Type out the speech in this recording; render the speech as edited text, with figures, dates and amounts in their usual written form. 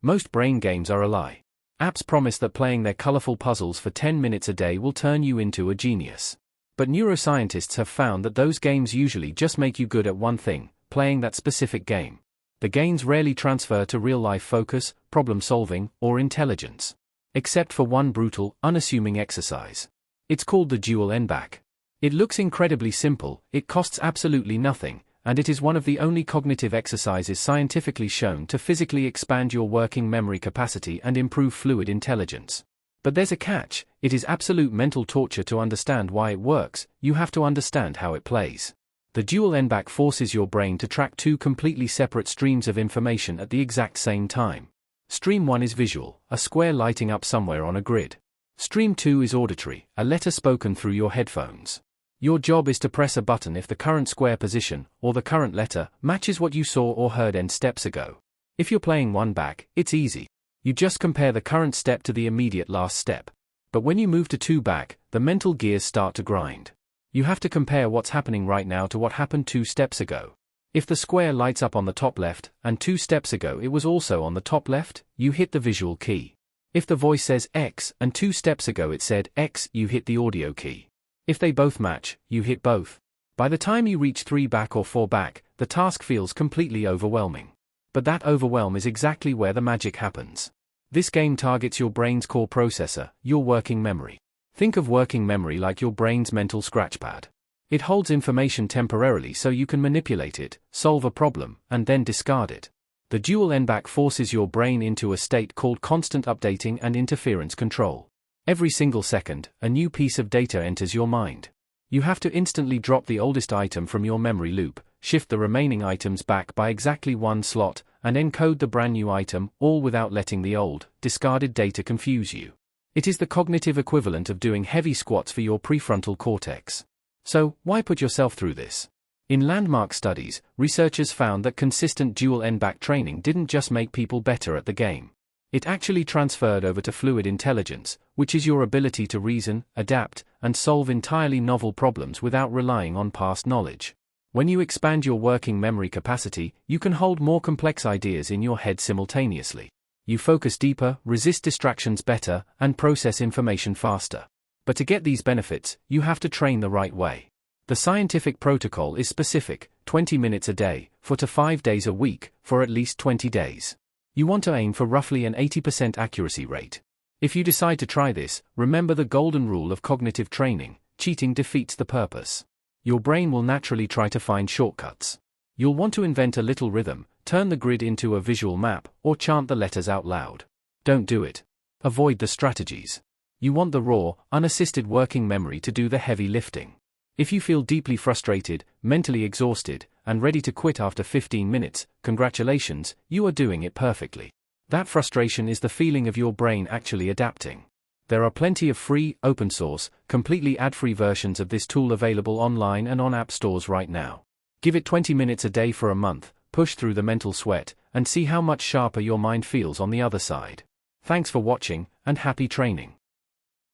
Most brain games are a lie. Apps promise that playing their colorful puzzles for 10 minutes a day will turn you into a genius. But neuroscientists have found that those games usually just make you good at one thing, playing that specific game. The gains rarely transfer to real-life focus, problem-solving, or intelligence. Except for one brutal, unassuming exercise. It's called the dual N-back. It looks incredibly simple, it costs absolutely nothing, and it is one of the only cognitive exercises scientifically shown to physically expand your working memory capacity and improve fluid intelligence. But there's a catch: it is absolute mental torture to understand why it works. You have to understand how it plays. The dual N-back forces your brain to track two completely separate streams of information at the exact same time. Stream 1 is visual, a square lighting up somewhere on a grid. Stream 2 is auditory, a letter spoken through your headphones. Your job is to press a button if the current square position, or the current letter, matches what you saw or heard n steps ago. If you're playing one back, it's easy. You just compare the current step to the immediate last step. But when you move to 2 back, the mental gears start to grind. You have to compare what's happening right now to what happened 2 steps ago. If the square lights up on the top left, and 2 steps ago it was also on the top left, you hit the visual key. If the voice says X, and 2 steps ago it said X, you hit the audio key. If they both match, you hit both. By the time you reach 3 back or 4 back, the task feels completely overwhelming. But that overwhelm is exactly where the magic happens. This game targets your brain's core processor, your working memory. Think of working memory like your brain's mental scratchpad. It holds information temporarily so you can manipulate it, solve a problem, and then discard it. The dual N-back forces your brain into a state called constant updating and interference control. Every single second, a new piece of data enters your mind. You have to instantly drop the oldest item from your memory loop, shift the remaining items back by exactly 1 slot, and encode the brand new item, all without letting the old, discarded data confuse you. It is the cognitive equivalent of doing heavy squats for your prefrontal cortex. So, why put yourself through this? In landmark studies, researchers found that consistent dual N-back training didn't just make people better at the game. It actually transferred over to fluid intelligence, which is your ability to reason, adapt, and solve entirely novel problems without relying on past knowledge. When you expand your working memory capacity, you can hold more complex ideas in your head simultaneously. You focus deeper, resist distractions better, and process information faster. But to get these benefits, you have to train the right way. The scientific protocol is specific: 20 minutes a day, 4 to 5 days a week, for at least 20 days. You want to aim for roughly an 80% accuracy rate. If you decide to try this, remember the golden rule of cognitive training: cheating defeats the purpose. Your brain will naturally try to find shortcuts. You'll want to invent a little rhythm, turn the grid into a visual map, or chant the letters out loud. Don't do it. Avoid the strategies. You want the raw, unassisted working memory to do the heavy lifting. If you feel deeply frustrated, mentally exhausted, and ready to quit after 15 minutes, congratulations, you are doing it perfectly. That frustration is the feeling of your brain actually adapting. There are plenty of free, open-source, completely ad-free versions of this tool available online and on app stores right now. Give it 20 minutes a day for a month, push through the mental sweat, and see how much sharper your mind feels on the other side. Thanks for watching, and happy training.